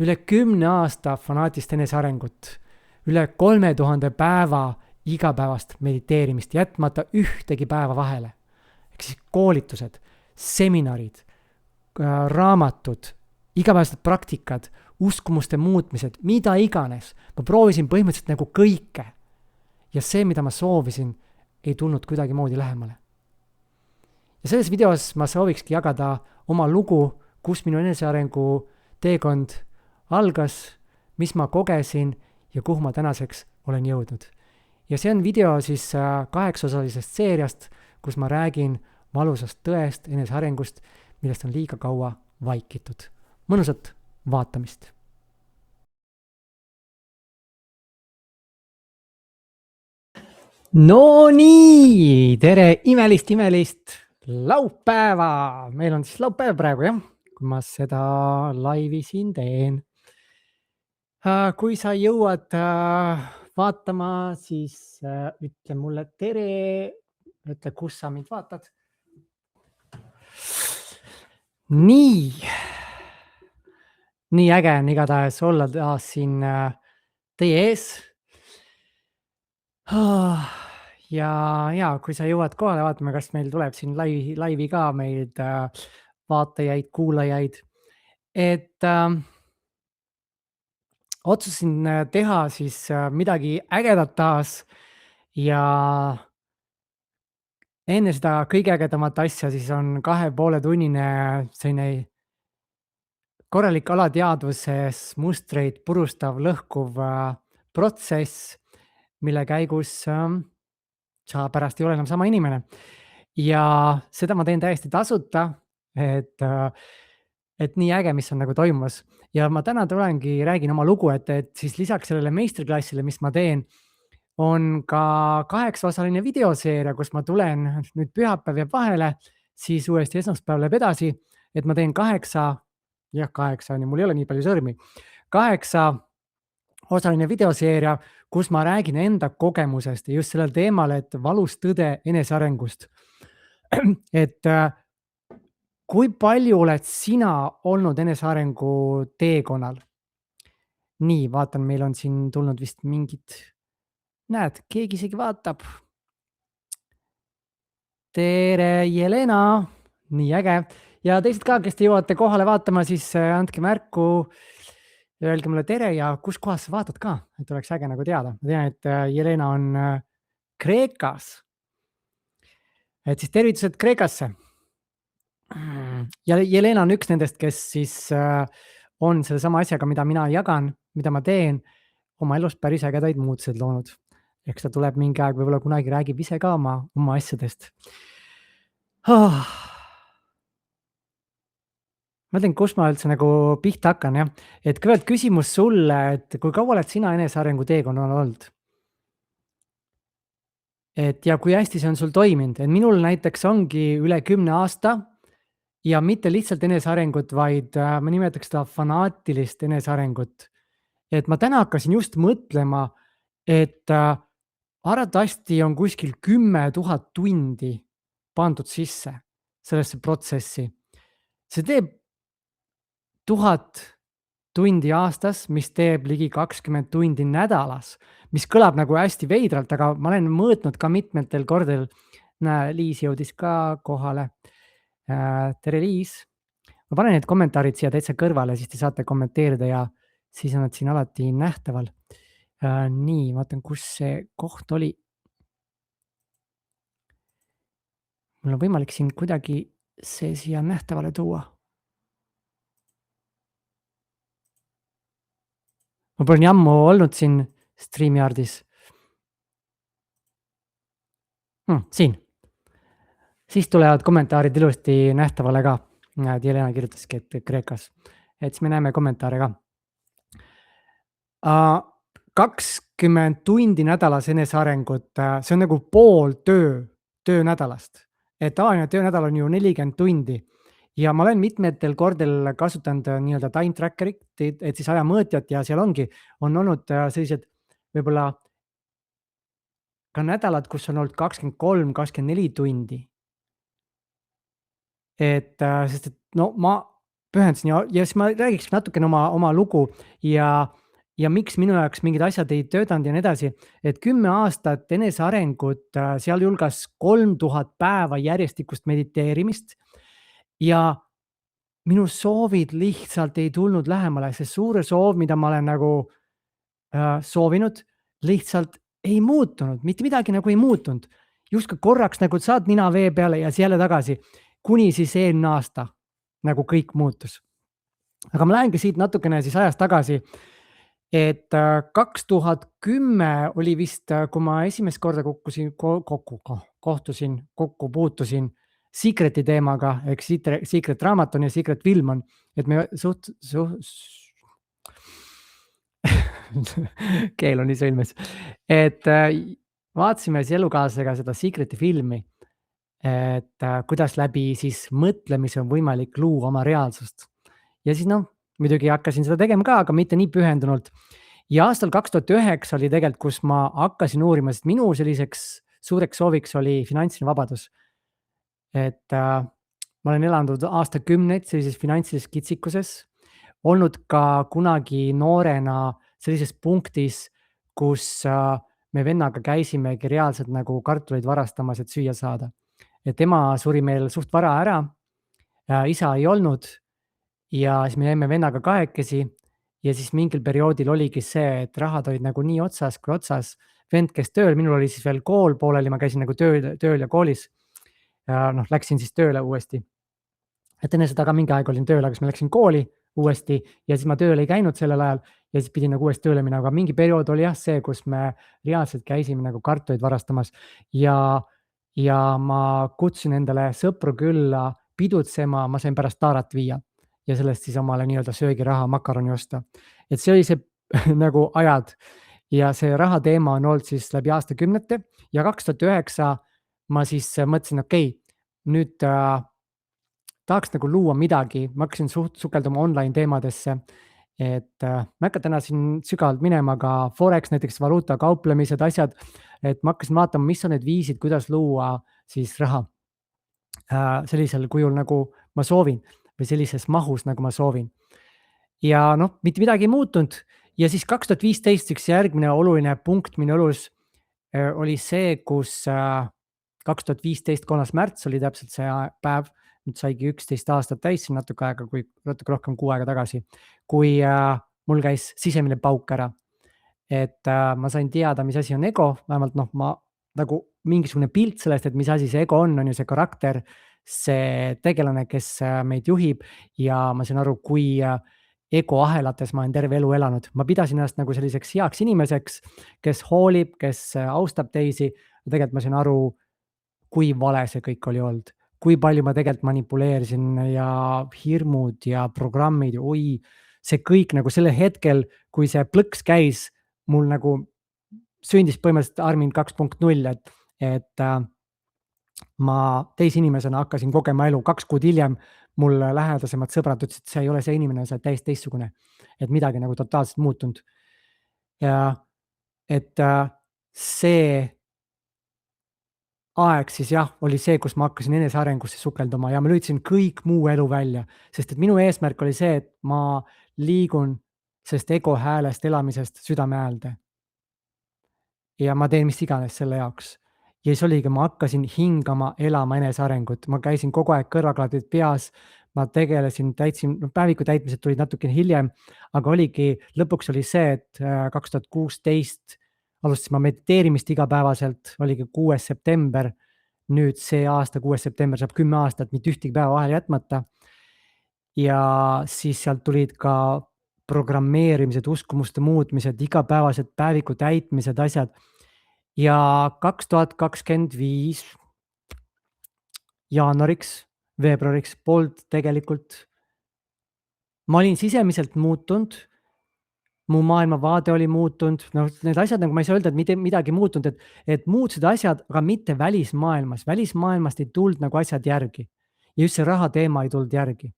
üle 10 aasta fanaatist enesearengut, üle 3000 päeva igapäevast mediteerimist, jätmata ühtegi päeva vahele. Ehk siis koolitused, seminarid, raamatud, igapäevased praktikad, uskumuste muutmised, mida iganes. Ma proovisin põhimõtteliselt nagu kõike. Ja see, mida ma soovisin, ei tulnud kuidagimoodi lähemale. Ja selles videos ma soovikski jagada oma lugu, kus minu enesearengu teekond algas, mis ma kogesin ja kuhu ma tänaseks olen jõudnud. Ja see on video siis 8-osalisest seeriast, kus ma räägin valusast tõest, enesearengust, millest on liiga kaua vaikitud. Mõnusat vaatamist. No nii, tere imelist laupäeva. Meil on siis laupäev praegu, jah, kui ma seda laivi siin teen. Kui sa jõuad vaatama, siis ütle mulle tere, ütle, kus sa mind vaatad. Nii äge on igatahes olla taas siin teie ees. Ja kui sa jõuad kohale, vaatame, kas meil tuleb siin laivi ka meid vaatajaid, kuulajaid. Et otsusin teha siis midagi ägedat taas ja enne seda kõige ägedamat asja siis on 2,5-tunnine selline korralik alateadvuses mustreid purustav lõhkuv protsess, mille käigus sa pärast ei ole enam sama inimene. Ja seda ma teen täiesti tasuta, et nii äge, mis on nagu toimumas. Ja ma täna tulengi, räägin oma lugu, et siis lisaks sellele meistriklassile, mis ma teen, on ka 8-osaline videoseeria, kus ma tulen, nüüd pühapäev jääb vahele, siis uuesti esmaspäev läheb edasi, et ma teen 8 on ju, mul ei ole nii palju sõrmi, 8-osaline videoseeria, kus ma räägin enda kogemusest ja just sellel teemal, et valus tõde enesearengust. Et kui palju oled sina olnud enesearengu teekonnal? Nii, vaatan, meil on siin tulnud vist mingid, näed, keegi isegi vaatab. Tere, Jelena, nii äge. Ja teised ka, kes te jõuate kohale vaatama, siis andke märku, öelge mulle tere ja kus kohas sa vaatad ka, et oleks äge nagu teada. Ma tean, et Jelena on Kreekas. Et siis tervitused Kreekasse. Ja Jelena on üks nendest, kes siis on selle sama asjaga, mida mina jagan, mida ma teen, oma elus päris ägedaid muutused loonud. Eks ta tuleb mingi aeg, võib-olla kunagi räägib ise ka oma asjadest. Ma mõtlen, kus ma üldse nagu pihta hakkan, jah. Et kõigepealt küsimus sulle, et kui kaua oled sina enesearengu teekonnal olnud? Et ja kui hästi see on sul toiminud? Et minul näiteks ongi üle 10 aasta ja mitte lihtsalt enesearengut, vaid ma nimetaks seda fanaatilist enesearengut. Et ma täna hakkasin just mõtlema, et arvatavasti on kuskil 10 000 tundi pandud sisse sellesse protsessi. See teeb 1000 tundi aastas, mis teeb ligi 20 tundi nädalas, mis kõlab nagu hästi veidralt, aga ma olen mõõtnud ka mitmetel kordadel. Näe, Liis jõudis ka kohale. Tere, Liis. Ma panen need kommentaarid siia täitsa kõrvale, siis te saate kommenteerida ja siis on nad siin alati nähtaval. Nii, vaatan, kus see koht oli. Mul on võimalik siin kuidagi see siia nähtavale tuua. Ma pole nii ammu olnud siin StreamYardis. Siin. Siis tulevad kommentaarid ilusti nähtavale ka. Jelena kirjutaski, et Kreekas. Et siis me näeme kommentaare ka. 20 tundi nädalas enesearengut, see on nagu pool töönädalast. Et tavaline töönädal on ju 40 tundi. Ja ma olen mitmetel kordel kasutanud nii-öelda time trackerit, et siis ajamõõtjat ja seal on olnud sellised võib-olla ka nädalad, kus on olnud 23-24 tundi. Sest et no ma pühendasin ja siis ma räägiks natukene oma lugu ja miks minu jaoks mingid asjad ei töötanud ja nii edasi. Et 10 aastat enesearengut, sealhulgas 3000 päeva järjestikust mediteerimist ja minu soovid lihtsalt ei tulnud lähemale. See suure soov, mida ma olen nagu soovinud, lihtsalt ei muutunud, mitte midagi nagu ei muutunud. Justkui korraks nagu saad nina vee peale ja siis jälle tagasi, kuni siis eelmine aasta nagu kõik muutus. Aga ma lähengi siit natukene siis ajas tagasi, et 2010 oli vist, kui ma esimest korda kokku puutusin Secreti teemaga ehk Secret raamat on ja Secret film on, et me keel on nii sõlmes, et vaatasime siis elukaaslasega seda Secreti filmi, et kuidas läbi siis mõtlemise on võimalik luua oma reaalsust. Ja siis muidugi hakkasin seda tegema ka, aga mitte nii pühendunult. Ja aastal 2009 oli tegelikult, kus ma hakkasin uurima, sest minu selliseks suureks sooviks oli finantsiline vabadus. Et ma olen elanud aastakümneid sellises finantsilises kitsikuses, olnud ka kunagi noorena sellises punktis, kus me vennaga käisimegi reaalselt nagu kartuleid varastamas, et süüa saada. Et ema suri meil suht vara ära, isa ei olnud ja siis me jäime vennaga kahekesi ja siis mingil perioodil oligi see, et rahad olid nagu nii otsas kui otsas. Vend käis tööl, minul oli siis veel kool pooleli, ma käisin nagu tööl ja koolis. Ja läksin siis tööle uuesti. Et enne seda ka mingi aeg olin tööl, aga siis ma läksin kooli uuesti ja siis ma tööl ei käinud sellel ajal ja siis pidin nagu uuesti tööle minema, aga mingi periood oli jah see, kus me reaalselt käisime nagu kartuleid varastamas ja ma kutsusin endale sõpru külla pidutsema, ma sain pärast Taarat viia ja sellest siis omale nii-öelda söögiraha makaroni osta. Et see oli see nagu ajad ja see raha teema on olnud siis läbi aastakümnete ja 2009 ma siis mõtlesin, okei, nüüd tahaks nagu luua midagi, ma hakkasin sukelduma online teemadesse, et ma hakkan täna siin sügavalt minema ka Forex, näiteks valuuta kauplemised, asjad, et ma hakkasin vaatama, mis on need viisid, kuidas luua siis raha sellisel kujul, nagu ma soovin või sellises mahus, nagu ma soovin. Ja mitte midagi ei muutunud ja siis 2015 üks järgmine oluline punkt minu elus oli see, kus 2015, 3. märts oli täpselt see päev, nüüd saigi 11 aastat täis, natuke rohkem 6 aega tagasi, kui mul käis sisemine pauk ära. Et ma sain teada, mis asi on ego, vähemalt ma nagu mingisugune pilt sellest, et mis asi see ego on ju see karakter, see tegelane, kes meid juhib ja ma sain aru, kui ego ahelates ma olen terve elu elanud. Ma pidasin ennast nagu selliseks heaks inimeseks, kes hoolib, kes austab teisi. Tegelikult ma sain aru, kui vale see kõik oli olnud, kui palju ma tegelikult manipuleerisin ja hirmud ja programmid ja see kõik nagu sellel hetkel, kui see plõks käis, mul nagu sündis põhimõtteliselt Armin 2.0, et ma teise inimesena hakkasin kogema elu 2 kuud hiljem, mul lähedasemad sõbrad ütlesid, et see ei ole see inimene, sa oled täiesti teistsugune, et midagi nagu totaalselt muutunud. Ja et see aeg siis jah, oli see, kus ma hakkasin enesearengusse sukelduma ja ma lülitasin kõik muu elu välja, sest et minu eesmärk oli see, et ma liigun sellest ego häälest elamisest südame häälde. Ja ma teen mis iganes selle jaoks. Ja siis oligi, ma hakkasin hingama, elama enesearengut, ma käisin kogu aeg kõrvaklaadid peas, ma tegelesin, täitsin, päeviku täitmised tulid natuke hiljem, aga oligi, lõpuks oli see, et 2016 alustasin ma mediteerimist igapäevaselt, oligi 6. september, nüüd see aasta 6. september saab 10 aastat, mitte ühtegi päeva vahele jätmata. Ja siis sealt tulid ka programmeerimised, uskumuste muutmised, igapäevased päeviku täitmised, asjad. Ja 2025 jaanuariks, veebruariks polnud tegelikult. Ma olin sisemiselt muutunud, mu maailmavaade oli muutunud, need asjad, nagu ma ei saa öelda, et mitte midagi muutunud, et muutusid asjad, aga mitte välismaailmas. Välismaailmast ei tulnud nagu asjad järgi. Ja just see raha teema ei tulnud järgi.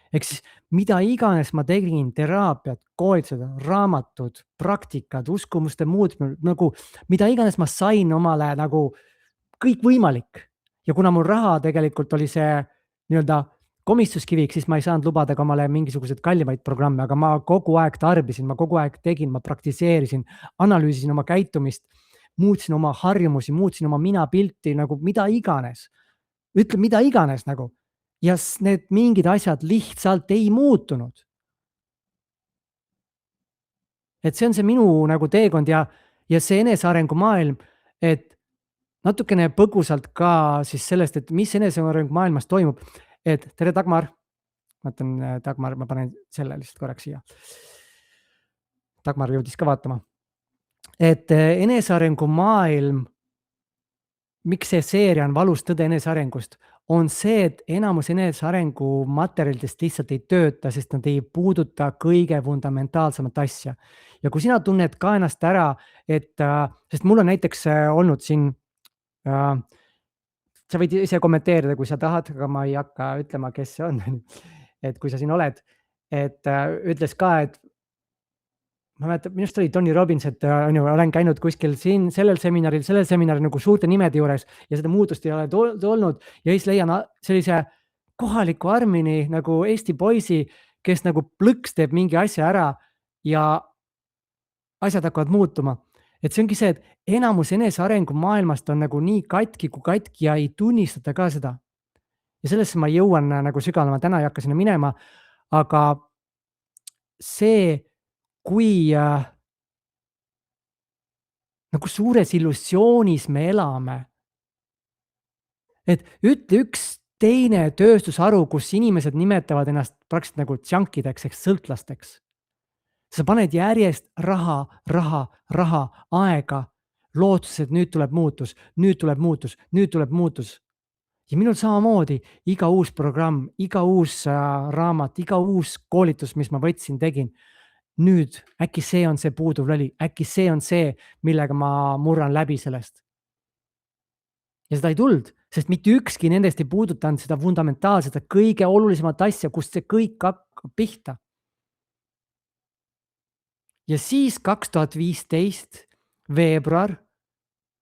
Ehk siis mida iganes ma tegin, teraapiat, koolitused, raamatud, praktikad, uskumuste muutmine, nagu mida iganes ma sain omale nagu kõik võimalik. Ja kuna mul raha tegelikult oli see nii-öelda komistuskiviks, siis ma ei saanud lubada ka omale mingisuguseid kallimaid programme, aga ma kogu aeg tarbisin, ma kogu aeg tegin, ma praktiseerisin, analüüsisin oma käitumist, muutsin oma harjumusi, muutsin oma minapilti nagu mida iganes. Ütle mida iganes nagu. Ja need mingid asjad lihtsalt ei muutunud. Et see on see minu nagu teekond ja see enesearengu maailm, et natukene põgusalt ka siis sellest, et mis enesearengu maailmas toimub. Et tere, Dagmar. Ma ütlen, Dagmar, ma panen selle lihtsalt korraks siia. Dagmar jõudis ka vaatama. Et enesearengu maailm, miks see seeria on valus tõde enesearengust, on see, et enamus enesearengu materjalidest lihtsalt ei tööta, sest nad ei puuduta kõige fundamentaalsemat asja. Ja kui sina tunned ka ennast ära, et sest mul on näiteks olnud siin, sa võid ise kommenteerida, kui sa tahad, aga ma ei hakka ütlema, kes see on. Et kui sa siin oled, et ütles ka, et ma mäletan, minu arust oli Tony Robbins, et on ju, olen käinud kuskil siin sellel seminaril nagu suurte nimede juures ja seda muutust ei ole olnud ja siis leian sellise kohaliku Armini nagu Eesti poisi, kes nagu plõks teeb mingi asja ära ja asjad hakkavad muutuma. Et see ongi see, et enamus enesearengu maailmast on nagu nii katki kui katki ja ei tunnistata ka seda. Ja sellesse ma jõuan nagu sügavama, täna ei hakka sinna minema, aga see, kui nagu suures illusioonis me elame. Et ütle üks teine tööstusharu, kus inimesed nimetavad ennast praktiliselt nagu junkideks ehk sõltlasteks. Sa paned järjest raha, aega, lootuses, et nüüd tuleb muutus. Ja minul samamoodi iga uus programm, iga uus raamat, iga uus koolitus, mis ma võtsin, tegin. Nüüd äkki see on see puuduv lüli, äkki see on see, millega ma murran läbi sellest. Ja seda ei tulnud, sest mitte ükski nendest ei puudutanud seda fundamentaalset, kõige olulisemat asja, kust see kõik hakkab pihta. Ja siis 2015 veebruar,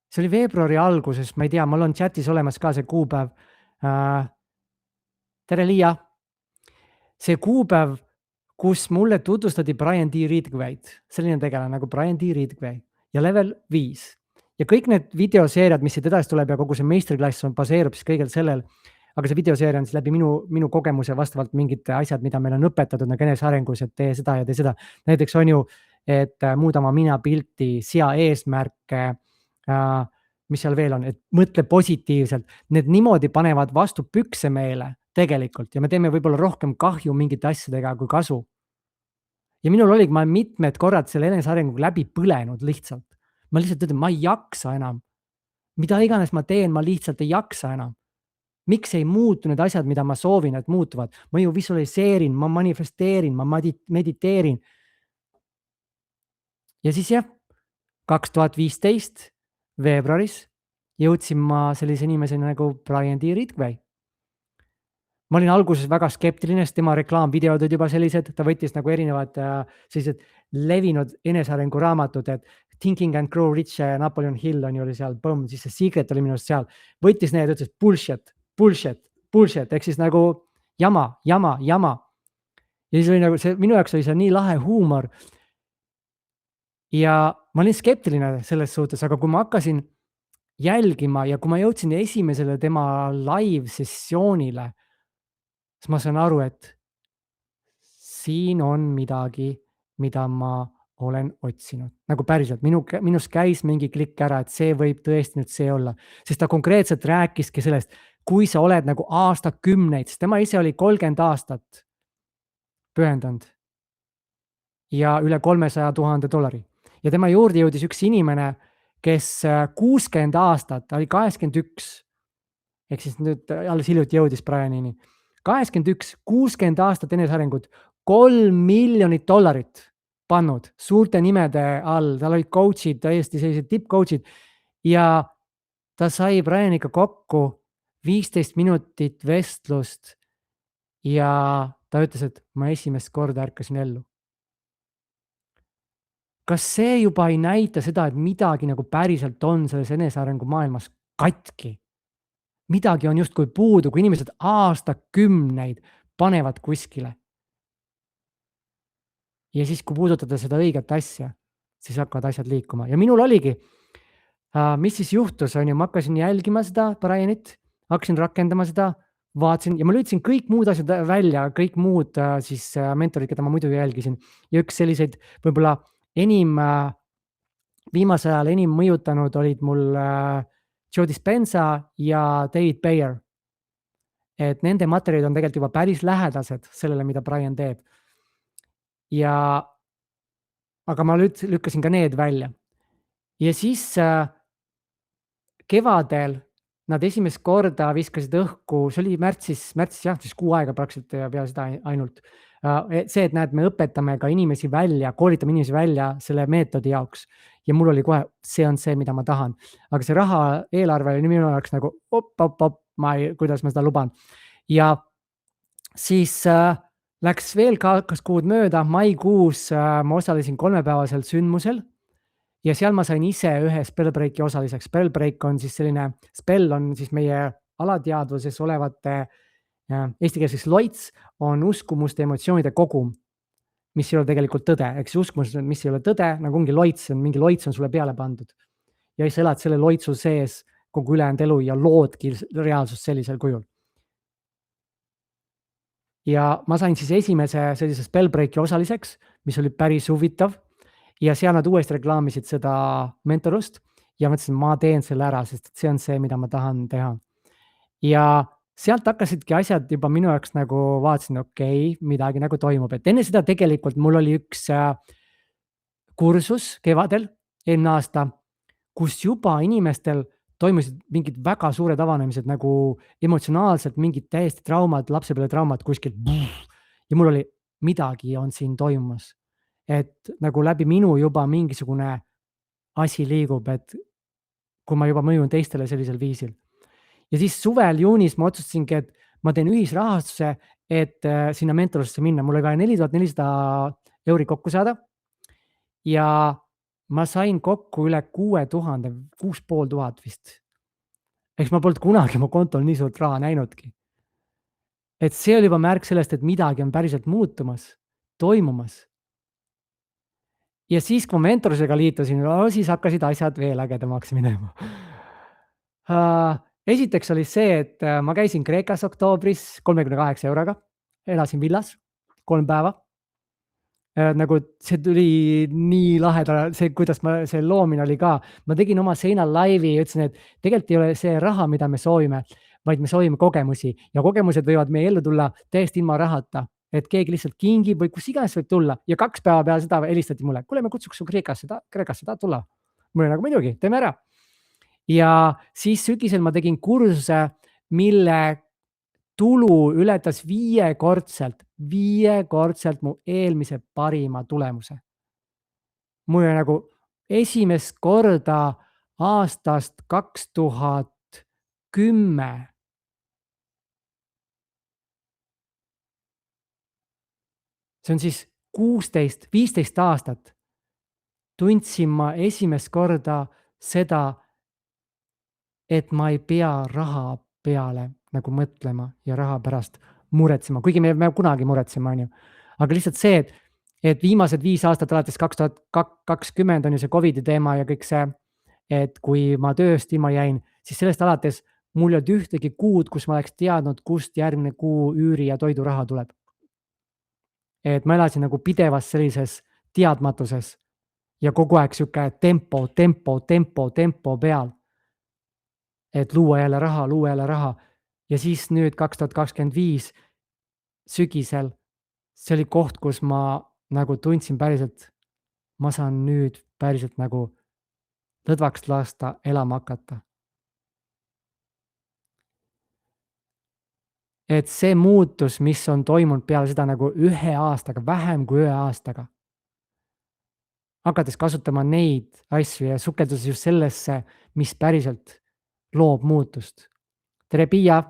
see oli veebruari alguses, ma ei tea, mul on chatis olemas ka see kuupäev. Tere, Liia. See kuupäev, kus mulle tutvustati Brian D. Ridgway'd, selline tegelane nagu Brian D. Ridgway ja level 5. Ja kõik need videoseeriad, mis siit edasi tuleb ja kogu see meistriklass baseerub siis kõigel sellel, aga see videoseeria on siis läbi minu kogemuse vastavalt mingid asjad, mida meil on õpetatud nagu enesearengus, et tee seda ja tee seda. Näiteks on ju, et muuda oma minapilti, sea eesmärke, mis seal veel on, et mõtle positiivselt. Need niimoodi panevad vastu pükse meile tegelikult ja me teeme võib-olla rohkem kahju mingite asjadega kui kasu. Ja minul oligi, ma olen mitmed korrad selle enesearenguga läbi põlenud lihtsalt. Ma lihtsalt ütlen, ma ei jaksa enam. Mida iganes ma teen, ma lihtsalt ei jaksa enam. Miks ei muutu need asjad, mida ma soovin, et muutuvad? Ma ju visualiseerin, ma manifesteerin, ma mediteerin. Ja siis jah, 2015 veebruaris jõudsin ma sellise inimesena nagu Brian D. Ridgway. Ma olin alguses väga skeptiline, sest tema reklaamvideod olid juba sellised, ta võttis nagu erinevad sellised levinud enesearengu raamatud, et Thinking and Grow Rich, Napoleon Hill on ju oli seal, siis see Secret oli minust seal, võttis need, ütles bullshit, ehk siis nagu jama. Ja siis oli nagu see, minu jaoks oli see nii lahe huumor. Ja ma olin skeptiline selles suhtes, aga kui ma hakkasin jälgima ja kui ma jõudsin esimesele tema live sessioonile, siis ma saan aru, et siin on midagi, mida ma olen otsinud. Nagu päriselt, minus käis mingi klikk ära, et see võib tõesti nüüd see olla. Sest ta konkreetselt rääkiski sellest, kui sa oled nagu aastakümneid, sest tema ise oli 30 aastat pühendanud ja üle $300,000. Ja tema juurde jõudis üks inimene, kes 60 aastat, ta oli 81, ehk siis nüüd alles hiljuti jõudis Brianini. 81, 60 aastat enesearengut, $3 miljonit pannud suurte nimede all, tal olid coach'id, täiesti sellised tippcoach'id ja ta sai Brianiga kokku 15 minutit vestlust ja ta ütles, et ma esimest korda ärkasin ellu. Kas see juba ei näita seda, et midagi nagu päriselt on selles enesearengu maailmas katki? midagi on justkui puudu, kui inimesed aastakümneid panevad kuskile. Ja siis, kui puudutada seda õiget asja, siis hakkavad asjad liikuma ja minul oligi, mis siis juhtus, on ju, ma hakkasin jälgima seda Brianit, hakkasin rakendama seda, vaatasin ja ma lüüdsin kõik muud asjad välja, kõik muud siis mentorid, keda ma muidu jälgisin ja üks selliseid võib-olla enim viimasel ajal enim mõjutanud olid mul Joe Dispenza ja David Bayer. Et nende materjalid on tegelikult juba päris lähedased sellele, mida Brian teeb. Ja aga ma lükkasin ka need välja. Ja siis kevadel nad esimest korda viskasid õhku, see oli märtsis jah, siis kuu aega praktiliselt ja peale seda ainult. See, et näed, me õpetame ka inimesi välja, koolitame inimesi välja selle meetodi jaoks ja mul oli kohe, see on see, mida ma tahan. Aga see raha eelarve oli minu jaoks nagu op, kuidas ma seda luban. Ja siis läks veel 2 kuud mööda, maikuus ma osalesin 3-päevasel sündmusel ja seal ma sain ise ühe Spellbreaki osaliseks. Spellbreak on siis selline, spell on siis meie alateadvuses olevate, eestikeelses loits on uskumuste emotsioonide kogum, mis ei ole tegelikult tõde. Eks uskumus, mis ei ole tõde, nagu ongi loits, mingi loits on sulle peale pandud. Ja sa elad selle loitsu sees kogu ülejäänud elu ja loodki reaalsust sellisel kujul. Ja ma sain siis esimese sellise Spellbreaki osaliseks, mis oli päris huvitav. Ja seal nad uuesti reklaamisid seda mentorust ja mõtlesin, ma teen selle ära, sest see on see, mida ma tahan teha. Ja sealt hakkasidki asjad juba minu jaoks nagu vaatasin, okei, midagi nagu toimub. Et enne seda tegelikult mul oli üks kursus kevadel, eelmine aasta, kus juba inimestel toimusid mingid väga suured avanemised nagu emotsionaalselt mingid täiesti traumad, lapsepõlve traumad kuskil. Ja mul oli, midagi on siin toimumas. Et nagu läbi minu juba mingisugune asi liigub, et kui ma juba mõjun teistele sellisel viisil. Ja siis suvel juunis ma otsustasingi, et ma teen ühisrahastuse, et sinna mentorusse minna. Mul oli vaja 4400 euri kokku saada ja ma sain kokku üle 6000, 6500 vist. Eks ma polnud kunagi mu kontol nii suurt raha näinudki. Et see oli juba märk sellest, et midagi on päriselt muutumas, toimumas. Ja siis, kui ma mentorusega liitusin, siis hakkasid asjad veel ägedamaks minema. Esiteks oli see, et ma käisin Kreekas oktoobris 38 euroga, elasin villas 3 päeva. Nagu see tuli nii laheda, see, kuidas see loomine oli ka. Ma tegin oma seinal laivi ja ütlesin, et tegelikult ei ole see raha, mida me soovime, vaid me soovime kogemusi ja kogemused võivad meie ellu tulla täiesti ilma rahata. Et keegi lihtsalt kingib või kus iganes võib tulla ja 2 päeva peale seda helistati mulle, kuule, me kutsuks su Kreekasse, tahad tulla? Mul oli nagu muidugi, teeme ära. Ja siis sügisel ma tegin kursuse, mille tulu ületas 5-kordselt mu eelmise parima tulemuse. Mul oli nagu esimest korda aastast 2010 see on siis 16-15 aastat tundsin ma esimest korda seda, et ma ei pea raha peale nagu mõtlema ja raha pärast muretsema, kuigi me kunagi muretsema, on ju. Aga lihtsalt see, et viimased 5 aastat alates 2020 on ju see Covidi teema ja kõik see, et kui ma tööst ilma jäin, siis sellest alates mul ei olnud ühtegi kuud, kus ma oleks teadnud, kust järgmine kuu üüri ja toiduraha tuleb. Et ma elasin nagu pidevas sellises teadmatuses ja kogu aeg sihuke tempo peal. Et luua jälle raha. Ja siis nüüd 2025 sügisel, see oli koht, kus ma nagu tundsin päriselt, ma saan nüüd päriselt nagu lõdvaks lasta, elama hakata. Et see muutus, mis on toimunud peale seda nagu 1 aastaga, vähem kui 1 aastaga, hakates kasutama neid asju ja sukelduses just sellesse, mis päriselt loob muutust. Tere, Piia!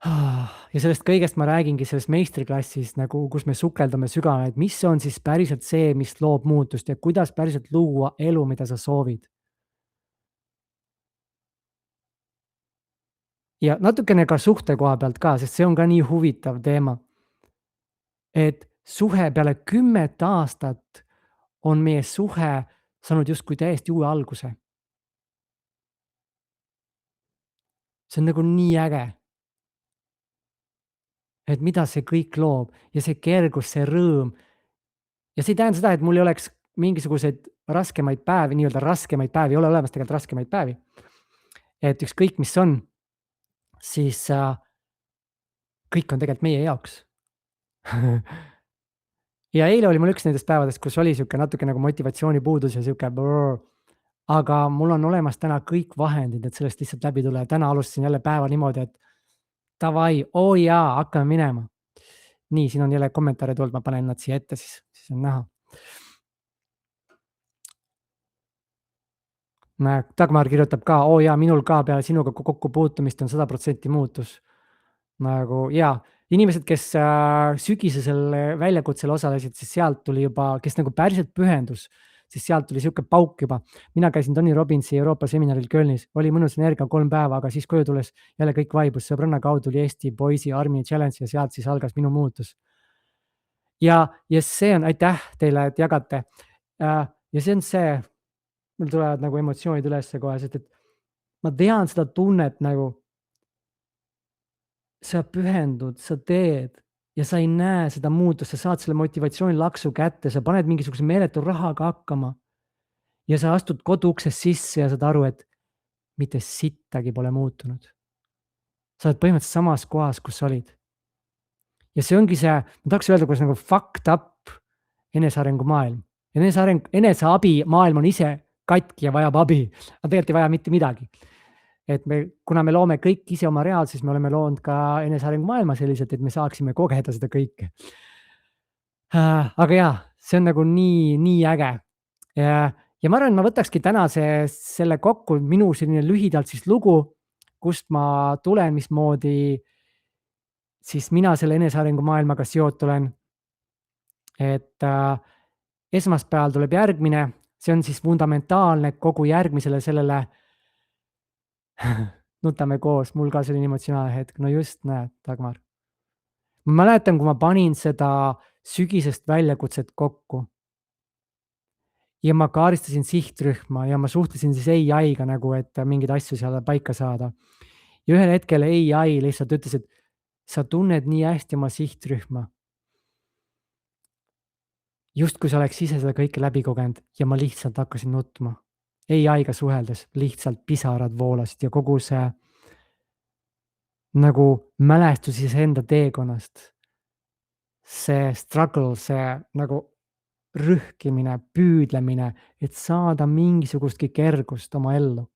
Ja sellest kõigest ma räägingi selles meistriklassis, nagu, kus me sukeldame sügavalt, mis on siis päriselt see, mis loob muutust ja kuidas päriselt luua elu, mida sa soovid. ja natukene ka suhte koha pealt ka, sest see on ka nii huvitav teema. Et suhe peale 10 aastat on meie suhe saanud justkui täiesti uue alguse. See on nagu nii äge, et mida see kõik loob ja see kergus, see rõõm. Ja see ei tähenda seda, et mul ei oleks mingisuguseid raskemaid päevi, nii-öelda raskemaid päevi, ei ole olemas tegelikult raskemaid päevi. Et ükskõik, mis on, siis kõik on tegelikult meie jaoks. Ja eile oli mul üks nendest päevadest, kus oli sihuke natuke nagu motivatsioonipuudus ja sihuke brrr. Aga mul on olemas täna kõik vahendid, et sellest lihtsalt läbi tulla ja täna alustasin jälle päeva niimoodi, et davai, oo jaa, hakkame minema. Nii, siin on jälle kommentaare tulnud, ma panen nad siia ette, siis on näha. Dagmar kirjutab ka, oo jaa, minul ka peale sinuga kokku puutumist on 100% muutus. Nagu jaa, inimesed, kes sügisesel väljakutsel osalesid, siis sealt tuli juba, kes nagu päriselt pühendus, siis sealt tuli sihuke pauk juba. Mina käisin Tony Robbinsi Euroopa seminaril Kölnis, oli mõnus energia 3 päeva, aga siis koju tulles jälle kõik vaibus. Sõbranna kaudu tuli Eesti Poisi Army Challenge ja sealt siis algas minu muutus. Ja see on, aitäh teile, et jagate. Ja see on see, mul tulevad nagu emotsioonid ülesse kohe, sest et ma tean seda tunnet nagu, sa pühendud, sa teed ja sa ei näe seda muutust, sa saad selle motivatsiooni laksu kätte, sa paned mingisuguse meeletu rahaga hakkama ja sa astud koduuksest sisse ja saad aru, et mitte sittagi pole muutunud. Sa oled põhimõtteliselt samas kohas, kus sa olid. Ja see ongi see, ma tahaks öelda, kuidas nagu fucked up enesearengu maailm. Eneseabi maailm on ise katki ja vajab abi, aga tegelikult ei vaja mitte midagi. Et kuna me loome kõik ise oma reaalsus, me oleme loonud ka enesearengu maailma selliselt, et me saaksime kogeda seda kõike. Aga jaa, see on nagu nii äge. Ja ma arvan, ma võtakski täna selle kokku, minu selline lühidalt siis lugu, kust ma tulen, mismoodi siis mina selle enesearengu maailmaga seotud olen. Et esmaspäeval tuleb järgmine, see on siis fundamentaalne kogu järgmisele sellele nutame koos, mul ka selline emotsionaalne hetk, no just näed, Dagmar. Ma mäletan, kui ma panin seda sügisest väljakutset kokku ja ma kaaristasin sihtrühma ja ma suhtlesin siis AI-ga nagu, et mingeid asju seal paika saada. Ja ühel hetkel AI lihtsalt ütles, et sa tunned nii hästi oma sihtrühma. Just kui sa oleks ise seda kõike läbi kogenud ja ma lihtsalt hakkasin nutma. AI-ga suheldes lihtsalt pisarad voolasid ja kogu see nagu mälestus enda teekonnast. See struggle, see nagu rühkimine, püüdlemine, et saada mingisugustki kergust oma ellu.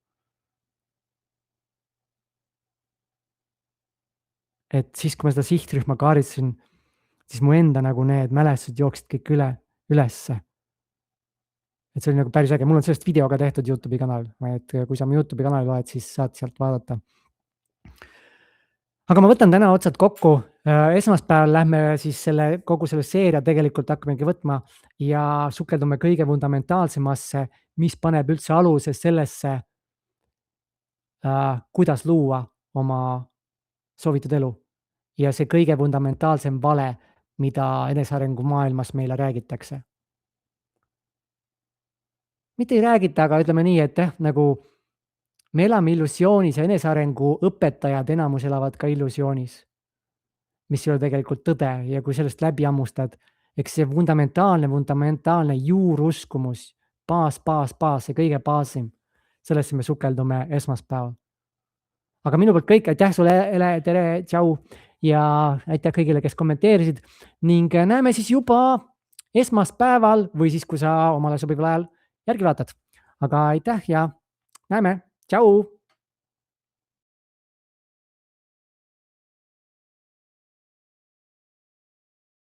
Et siis, kui ma seda sihtrühma kaaristasin, siis mu enda nagu need mälestused jooksid kõik ülesse. Et see oli nagu päris äge, mul on sellest video ka tehtud YouTube'i kanal, et kui sa mu YouTube'i kanali loed, siis saad sealt vaadata. Aga ma võtan täna otsad kokku, esmaspäeval lähme siis kogu selle seeria tegelikult hakkamegi võtma ja sukeldume kõige fundamentaalsemasse, mis paneb üldse aluse sellesse, kuidas luua oma soovitud elu. Ja see kõige fundamentaalsem vale, mida enesearengu maailmas meile räägitakse. Mitte ei räägita, aga ütleme nii, et nagu me elame illusioonis ja enesearengu õpetajad enamus elavad ka illusioonis, mis ei ole tegelikult tõde ja kui sellest läbi hammustad, eks see fundamentaalne juuruskumus, baas, see kõige baasim, sellesse me sukeldume esmaspäeval. Aga minu poolt kõik, aitäh sulle, Ele, tere, tšau ja aitäh kõigile, kes kommenteerisid ning näeme siis juba esmaspäeval või siis, kui sa omale sobival ajal järgi vaatad. Aga aitäh ja näeme, tšau!